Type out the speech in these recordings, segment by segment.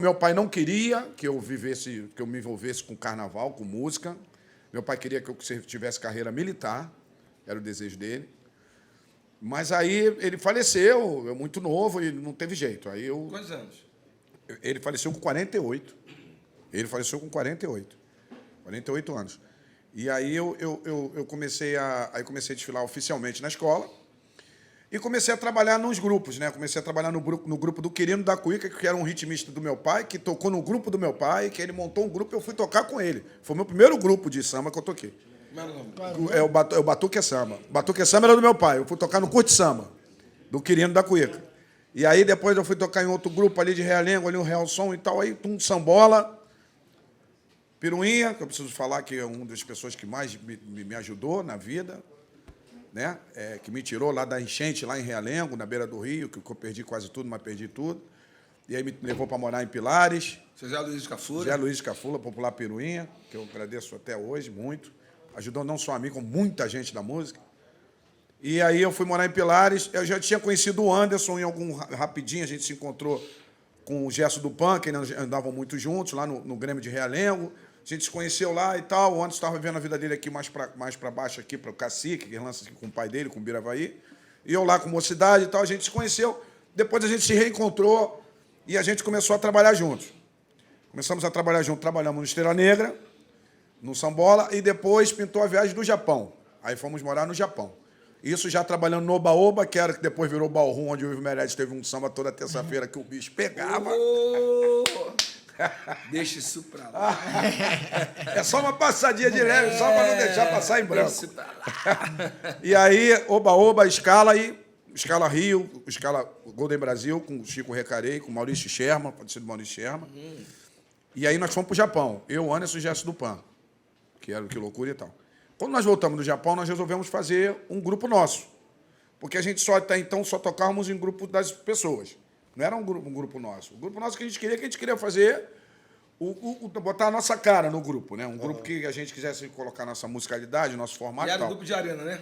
Meu pai não queria que eu vivesse, que eu me envolvesse com carnaval, com música. Meu pai queria que eu tivesse carreira militar, era o desejo dele. Mas aí ele faleceu, eu muito novo, e não teve jeito. Aí eu, Quantos anos? ele faleceu com 48. Ele faleceu com 48. 48 anos. E aí eu comecei a desfilar oficialmente na escola. E comecei a trabalhar nos grupos, né? Comecei a trabalhar no grupo do Quirino da Cuíca, que era um ritmista do meu pai, que tocou no grupo do meu pai, que ele montou um grupo e eu fui tocar com ele. Foi o meu primeiro grupo de samba que eu toquei. É o Batuque é Samba. Batuque é Samba era do meu pai. Eu fui tocar no Curte Samba, do Quirino da Cuíca. E aí depois eu fui tocar em outro grupo ali de Realengo, ali o Real Som e tal, aí um sambola, Piruinha, que eu preciso falar que é uma das pessoas que mais me ajudou na vida, né? Que me tirou lá da enchente, lá em Realengo, na beira do rio, que eu perdi quase tudo, mas perdi tudo. E aí me levou para morar em Pilares. José Luiz Cafula. José Luiz Cafula, popular Piruinha, que eu agradeço até hoje muito. Ajudou não só a mim, como muita gente da música. E aí eu fui morar em Pilares. Eu já tinha conhecido o Anderson em algum rapidinho, a gente se encontrou com o Gesso do Pan, que nós andavam muito juntos, lá no Grêmio de Realengo. A gente se conheceu lá e tal. O Anderson estava vivendo a vida dele aqui mais para baixo, aqui para o Cacique, que lança aqui com o pai dele, com o Biravaí. E eu lá com Mocidade e tal. A gente se conheceu. Depois a gente se reencontrou e a gente começou a trabalhar juntos. Começamos a trabalhar juntos. Trabalhamos no Estrela Negra, no Sambola, e depois pintou a viagem do Japão. Aí fomos morar no Japão. Isso já trabalhando no Oba-Oba, que era que depois virou Ballroom, onde o Ivo Meirelles teve um samba toda terça-feira que o bicho pegava. Deixa isso pra lá. É só uma passadinha de leve, só para não deixar passar em branco. Deixa isso pra lá. E aí, Oba-Oba, Scala Rio, Scala Golden Brasil, com o Chico Recarei, com o Maurício Sherman, pode ser do Maurício Sherman. E aí nós fomos para o Japão, eu, Anderson e Gesso do Pan, que era o Que Loucura e tal. Quando nós voltamos do Japão, nós resolvemos fazer um grupo nosso, porque a gente até então só tocávamos em grupo das pessoas. Não era um grupo nosso. O grupo nosso que a gente queria fazer, botar a nossa cara no grupo, né? Um grupo que a gente quisesse colocar nossa musicalidade, nosso formato E e era tal. o grupo de arena, né?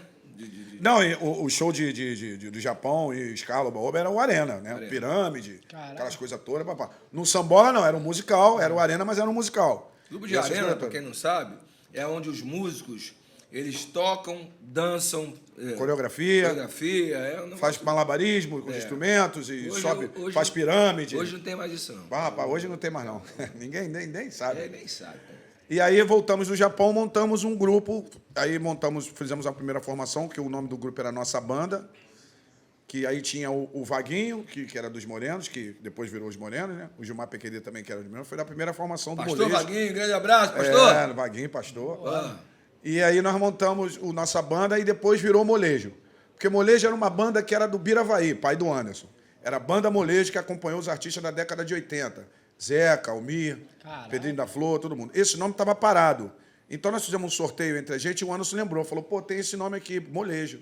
Não, o show do Japão e Scala, Oba-Oba era o Arena, né? Arena. Pirâmide, Caralho. aquelas coisas todas. Papá. No Sambola, não, era um musical, era o Arena, mas era um musical. O grupo de E essas arena, coisas para todas. quem não sabe, é onde os músicos, eles tocam, dançam, Coreografia, faz malabarismo com os instrumentos e sobe, faz pirâmide. Hoje não tem mais isso, não. Rapaz, hoje não tem mais, não. Ninguém nem sabe. Nem sabe. Né? E aí voltamos do Japão, montamos um grupo, aí fizemos a primeira formação, que o nome do grupo era Nossa Banda, que aí tinha o Vaguinho, que era dos Morenos, que depois virou os Morenos, né? O Gilmar Pequerê também, que era dos Morenos, foi da primeira formação do Pastor molejo. Vaguinho, grande abraço, pastor. Vaguinho, pastor. E aí nós montamos o Nossa Banda e depois virou Molejo. Porque Molejo era uma banda que era do Biravaí, pai do Anderson. Era a banda Molejo que acompanhou os artistas da década de 80. Zeca, Almir, Caralho. Pedrinho da Flor, todo mundo. Esse nome estava parado. Então nós fizemos um sorteio entre a gente e o Anderson lembrou. Falou, pô, tem esse nome aqui, Molejo.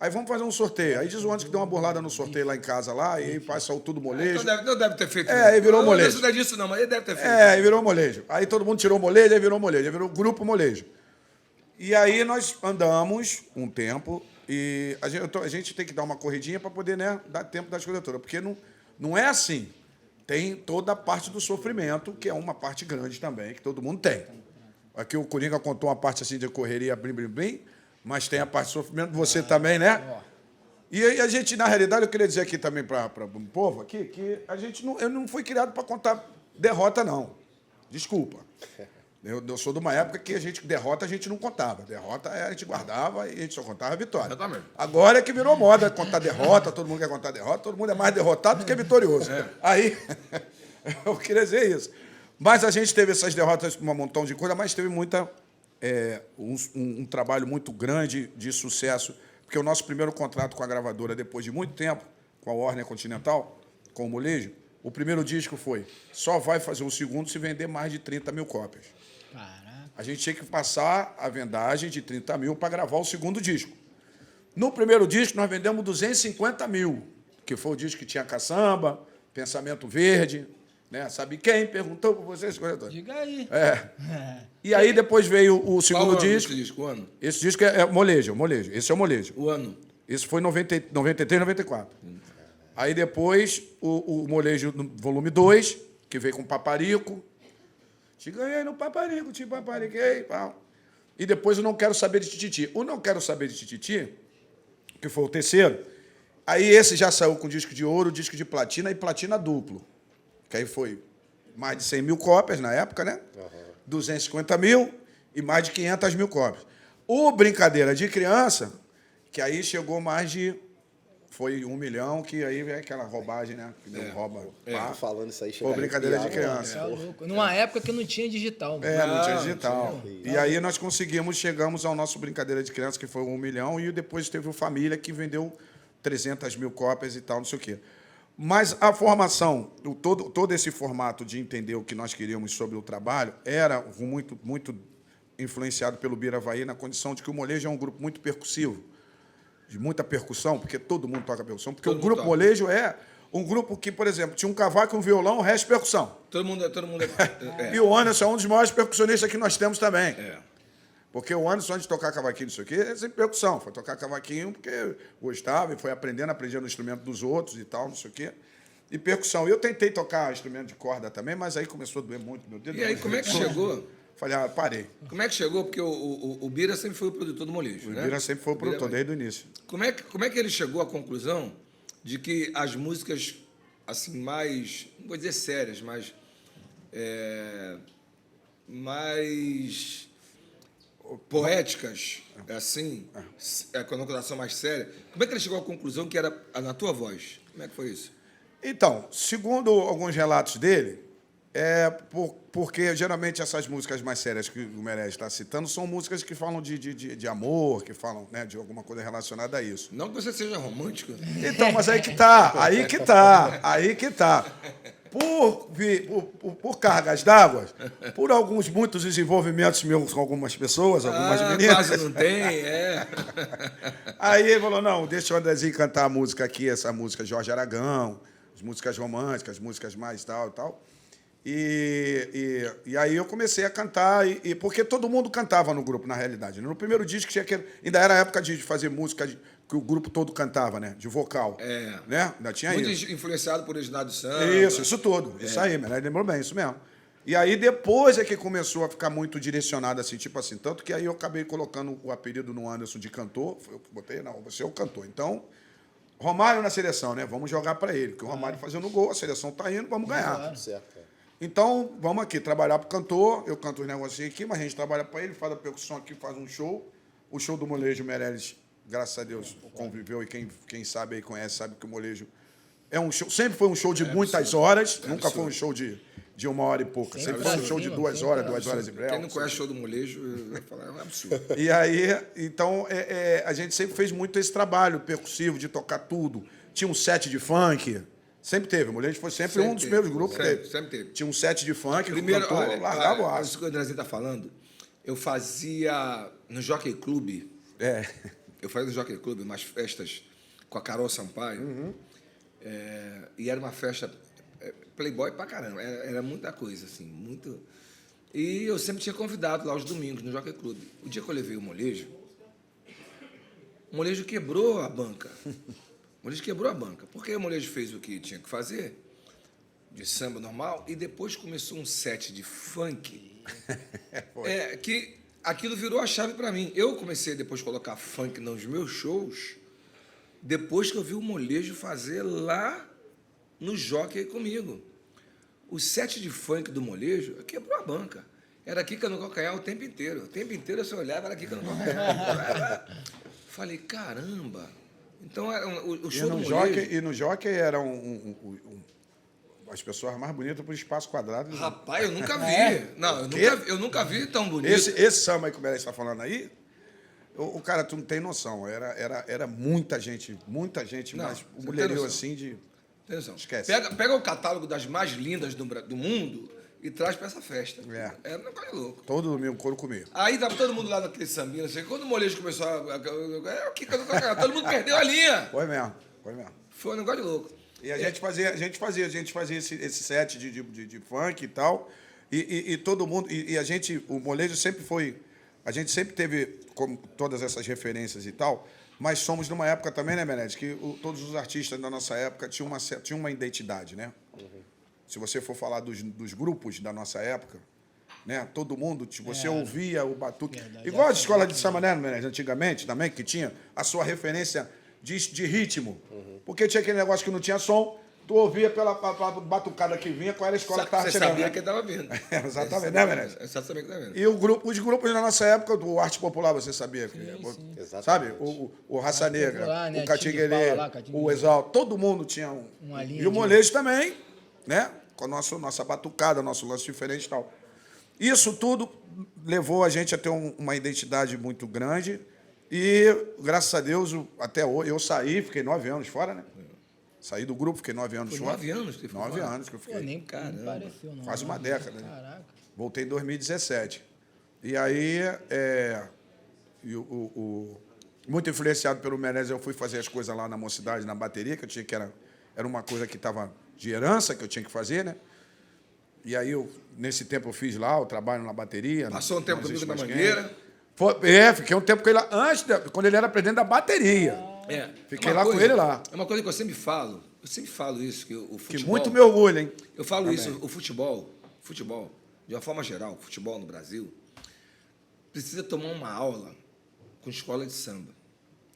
Aí vamos fazer um sorteio. Aí diz o Anderson que deu uma burlada no sorteio lá em casa, lá, e aí saiu tudo Molejo. Então não deve ter feito. Aí virou Molejo. Não sei disso, não, mas ele deve ter feito. Aí virou Molejo. Aí todo mundo tirou Molejo, aí virou Molejo. Aí virou Grupo Molejo. E aí nós andamos um tempo e a gente tem que dar uma corridinha para poder, né, dar tempo das coisas todas. Porque não é assim. Tem toda a parte do sofrimento, que é uma parte grande também, que todo mundo tem. Aqui o Coringa contou uma parte assim de correria, blim, blim, blim, mas tem a parte de sofrimento, você também, né? E aí a gente, na realidade, eu queria dizer aqui também para o povo aqui, que eu não fui criado para contar derrota, não. Desculpa. Eu sou de uma época que derrota a gente não contava. Derrota a gente guardava e a gente só contava a vitória. Exatamente. Agora é que virou moda contar derrota, todo mundo quer contar derrota, todo mundo é mais derrotado do que vitorioso. Aí, eu queria dizer isso. Mas a gente teve essas derrotas, um montão de coisa, mas teve um trabalho muito grande de sucesso, porque o nosso primeiro contrato com a gravadora, depois de muito tempo, com a Warner Continental, com o Molejo, o primeiro disco foi, só vai fazer o segundo se vender mais de 30 mil cópias. Caraca. A gente tinha que passar a vendagem de 30 mil para gravar o segundo disco. No primeiro disco, nós vendemos 250 mil, que foi o disco que tinha caçamba, Pensamento Verde, né? Sabe quem perguntou por vocês? Diga aí. E aí depois veio o segundo disco. Esse disco? O ano? Esse disco é Molejo. Esse é o Molejo. O ano? Esse foi em 93, 94. Aí depois o Molejo, volume 2, que veio com o Paparico. Te ganhei no Paparico, te papariquei, pau. E depois o Não Quero Saber de Tititi. O Não Quero Saber de Tititi, que foi o terceiro, aí esse já saiu com disco de ouro, disco de platina e platina duplo. Que aí foi mais de 100 mil cópias na época, né? 250 mil e mais de 500 mil cópias. O Brincadeira de Criança, que aí chegou mais de... Foi 1 milhão, que aí é aquela roubagem, né? Que não rouba. Pá. Falando isso aí, Pô, Brincadeira de arrepiado, Criança. Tá louco. Numa época que não tinha digital. Mano. É, não tinha Não, digital. E aí nós conseguimos, chegamos ao nosso Brincadeira de Criança, que foi 1 milhão, e depois teve o Família, que vendeu 300 mil cópias e tal, não sei o quê. Mas a formação, todo esse formato de entender o que nós queríamos sobre o trabalho, era muito, muito influenciado pelo Biravaí, na condição de que o molejo é um grupo muito percussivo, de muita percussão, porque todo mundo toca percussão, porque Todo o mundo grupo toca. molejo é um grupo que, por exemplo, tinha um cavaco e um violão, o resto percussão. Todo mundo E o Anderson é um dos maiores percussionistas que nós temos também. É. Porque o Anderson, antes de tocar cavaquinho, isso aqui, é sempre percussão. Foi tocar cavaquinho porque gostava e foi aprendendo o instrumento dos outros e tal, não sei o quê. E percussão. Eu tentei tocar instrumento de corda também, mas aí começou a doer muito meu dedo. E aí, como é que chegou? Falei, parei. Como é que chegou? Porque o Bira sempre foi o produtor do molejo, O né? Ibira sempre foi o produtor, Bira- desde o início. Como é que ele chegou à conclusão de que as músicas, assim, mais, não vou dizer sérias, mas mais poéticas, assim, com a conotação mais séria, como é que ele chegou à conclusão que era na tua voz? Como é que foi isso? Então, segundo alguns relatos dele, porque geralmente essas músicas mais sérias que o Meirelles está citando são músicas que falam de amor, que falam, né, de alguma coisa relacionada a isso. Não que você seja romântico. Então, mas aí que tá. Por cargas d'água, por muitos desenvolvimentos meus com algumas pessoas, algumas meninas. Quase não tem, Aí ele falou, não, deixa o Andrezinho cantar a música aqui, essa música Jorge Aragão, as músicas românticas, músicas mais tal e tal. E aí eu comecei a cantar, porque todo mundo cantava no grupo, na realidade. No primeiro disco tinha aquele. Ainda era a época de fazer música que o grupo todo cantava, né? De vocal. Né? Ainda tinha muito isso. influenciado por Reginaldo Samba. Isso tudo. Isso aí, né? Lembrou bem, isso mesmo. E aí depois é que começou a ficar muito direcionado assim, tipo assim, tanto que aí eu acabei colocando o apelido no Anderson de cantor. Eu botei, não, você é o cantor. Então, Romário na seleção, né? Vamos jogar para ele, porque o Romário fazendo gol, a seleção tá indo, vamos ganhar. Certo. Então, vamos aqui, trabalhar para o cantor, eu canto os negocinhos aqui, mas a gente trabalha para ele, faz a percussão aqui, faz um show. O show do Molejo, o Meirelles, graças a Deus, conviveu e quem sabe aí conhece, sabe que o Molejo é um show, sempre foi um show de muitas horas, nunca foi um show de 1 hora e pouca, sempre foi um show de 2 horas, 2 horas e breve. Quem não conhece o show do molejo, vai falar, é um absurdo. E aí, então, a gente sempre fez muito esse trabalho percussivo, de tocar tudo. Tinha um set de funk, sempre teve. O Molejo foi sempre um dos meus grupos. Sempre teve. Tinha um set de funk, Primeiro, o cantor olha, largava o aço. isso que o Andrezinho está falando, eu fazia no Jockey Club, eu fazia no Jockey Club umas festas com a Carol Sampaio, e era uma festa playboy pra caramba, era muita coisa, assim, muito... E eu sempre tinha convidado lá aos domingos no Jockey Club. O dia que eu levei o Molejo quebrou a banca. O Molejo quebrou a banca, porque o Molejo fez o que tinha que fazer, de samba normal, e depois começou um set de funk, que aquilo virou a chave para mim. Eu comecei depois a colocar funk nos meus shows, depois que eu vi o Molejo fazer lá no Jockey comigo. O set de funk do Molejo quebrou a banca. Era Kika no calcanhar o tempo inteiro. O tempo inteiro eu só olhava, era Kika no calcanhar. Falei, caramba... Então, o show do Molejo... E no Jockey era as pessoas mais bonitas por espaço quadrado. Rapaz, eu nunca vi. Não, eu nunca vi tão bonito. Esse samba aí que o Meirelles está falando aí, o cara, tu não tem noção. Era muita gente, Não, mas o você mulherio tem noção. assim de... Tem noção. Esquece. Pega o catálogo das mais lindas do mundo e traz para essa festa. Era um negócio louco. Todo domingo, couro comigo. Aí tava todo mundo lá naquele sambinho, assim, quando o Molejo começou o Kika no calcanhar, todo mundo perdeu a linha. Foi mesmo. Foi um negócio de louco. E a gente fazia esse set de funk e tal, e todo mundo, o Molejo sempre foi, a gente sempre teve como todas essas referências e tal, mas somos numa época também, né, Meirelles, que todos os artistas da nossa época tinham uma identidade, né? se você for falar dos grupos da nossa época, né? Todo mundo, você ouvia o batuque. Verdade, Igual as escolas de samba, né, Menezes? Antigamente também, que tinha a sua referência de ritmo. Porque tinha aquele negócio que não tinha som, tu ouvia pela batucada que vinha, qual era a escola que estava chegando. Você sabia que estava vindo. Exatamente, né, Menezes? Você sabia que estava vindo. E os grupos na nossa época, do Arte Popular, você sabia? Sabe? O Raça Negra, Popular, né? o Catinguelê, o Exalto, todo mundo tinha Uma linha E o de- molejo também, né? Com a nossa batucada, nosso lance diferente e tal. Isso tudo levou a gente a ter uma identidade muito grande e, graças a Deus, até hoje, eu saí, fiquei 9 anos fora, né? Saí do grupo, fiquei 9 anos Foi fora. 9 anos que você ficou 9 fora? anos que eu Pô, fiquei. nem Caramba. pareceu, não. Quase uma década, né? Caraca. Voltei em 2017. E aí, muito influenciado pelo Menezes, eu fui fazer as coisas lá na Mocidade, na bateria, que eu tinha que era uma coisa que estava de herança, que eu tinha que fazer, né? E aí, nesse tempo, eu fiz lá o trabalho na bateria. Passou um tempo Não existe comigo na mais Mangueira. fiquei um tempo com ele lá, quando ele era presidente da bateria. Fiquei Uma lá com ele lá. É uma coisa que eu sempre falo isso, que o futebol... Que muito me orgulho, hein? Eu falo Também. isso, o futebol, de uma forma geral, o futebol no Brasil, precisa tomar uma aula com escola de samba,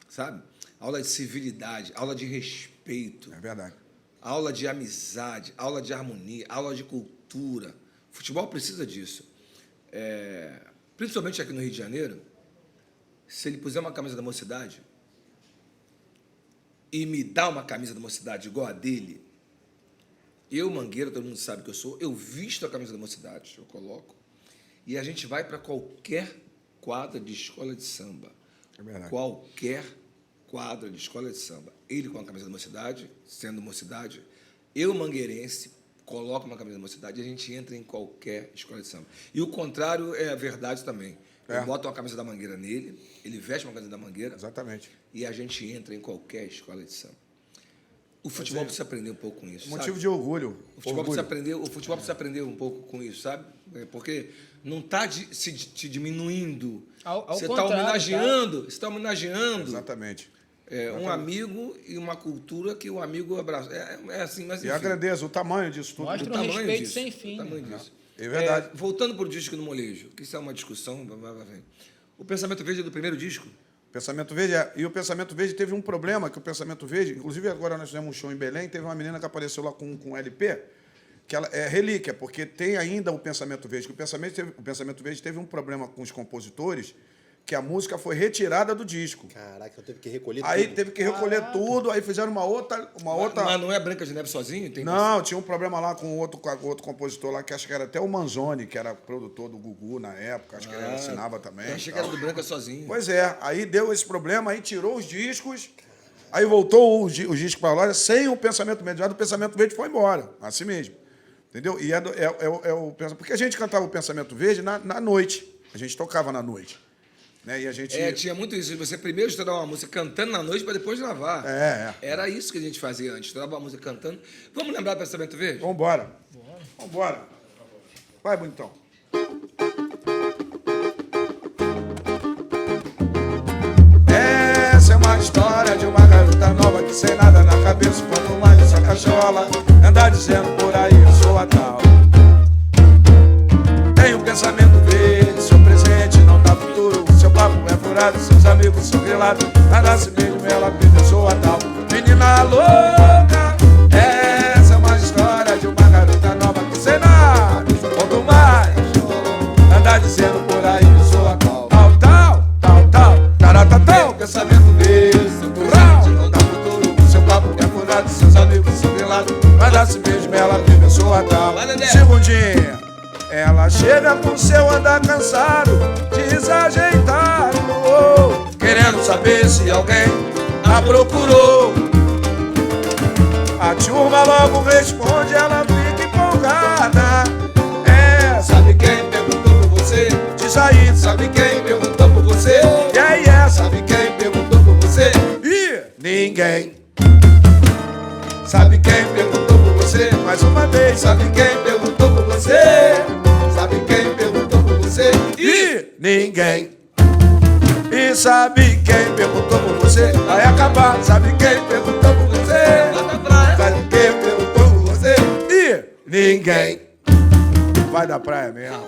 sabe? Aula de civilidade, aula de respeito, É verdade. aula de amizade, aula de harmonia, aula de cultura. O futebol precisa disso. Principalmente aqui no Rio de Janeiro, se ele puser uma camisa da Mocidade e me dá uma camisa da Mocidade igual a dele, eu, Mangueira, todo mundo sabe que eu sou, eu visto a camisa da Mocidade, eu coloco, e a gente vai para qualquer quadra de escola de samba. É verdade. Qualquer quadra de escola de samba. Ele com a camisa da Mocidade, sendo Mocidade, eu, mangueirense, coloco uma camisa da Mocidade e a gente entra em qualquer escola de samba. E o contrário é a verdade também. Eu boto uma camisa da Mangueira nele, ele veste uma camisa da Mangueira Exatamente. e a gente entra em qualquer escola de samba. O futebol precisa aprender um pouco com isso, Motivo sabe? de orgulho. O futebol precisa aprender um pouco com isso, sabe? Porque não está te diminuindo. Ao você está contrário, homenageando. Você está homenageando Exatamente. um amigo e uma cultura que o amigo abraça. É assim, mas E a enfim, grandeza, o tamanho disso tudo. Mostra o um tamanho respeito disso, sem fim, o tamanho né? disso. É verdade. Voltando para o disco no molejo, que isso é uma discussão. O Pensamento Verde é do primeiro disco? Pensamento Verde, e o Pensamento Verde teve um problema, que o Pensamento Verde, inclusive agora nós fizemos um show em Belém, teve uma menina que apareceu lá com um LP, que ela é relíquia, porque tem ainda o Pensamento Verde, que o Pensamento Verde teve um problema com os compositores, que a música foi retirada do disco. Caraca, eu teve que recolher Aí tudo. teve que recolher tudo, aí fizeram uma outra... Mas não é Branca de Neve sozinho? Tem Não, tinha um problema lá com outro compositor lá, que acho que era até o Manzoni, que era produtor do Gugu na época, acho que ele assinava também. Eu achei e que era tal. do Branca sozinho. Pois é, aí deu esse problema, aí tirou os discos, aí voltou os discos para a loja sem o Pensamento Verde. Já do Pensamento Verde foi embora, assim mesmo. Entendeu? E porque a gente cantava o Pensamento Verde na noite, a gente tocava na noite. Né? E a gente... Tinha muito isso. Você primeiro estudava uma música cantando na noite para depois gravar. Era isso que a gente fazia antes. Estudava uma música cantando. Vamos lembrar do Pensamento Verde? Vambora. Vambora. Vai, bonitão. Essa é uma história de uma garota nova que sem nada na cabeça, quanto mais essa cachola, anda dizendo por aí eu sou a tal. Tenho um pensamento verde, seu presente não dá futuro, seu papo é furado, seus amigos são grilados, nada se mesmo ela pensa eu sou a tal. Menina louca, essa é uma história de uma garota nova que sem nada, quanto mais anda dizendo por aí eu sou a tal. Taratatão, pensamento verde, seu presente não dá futuro, seu papo é furado, seus amigos são grilados, nada se mesmo ela pensa eu sou a tal. Segundinha. Ela chega com seu andar cansado, desajeitado, querendo saber se alguém a procurou. A turma logo responde, ela fica empolgada. Sabe quem perguntou por você? Diz aí, sabe quem perguntou por você? Sabe quem perguntou por você? Ninguém. Sabe quem perguntou por você? Mais uma vez, sabe quem perguntou por você? Sabe quem perguntou por você? Ninguém. E sabe quem perguntou por você? Vai acabar. Sabe quem perguntou por você? Sabe quem perguntou por você? Ninguém vai da praia mesmo.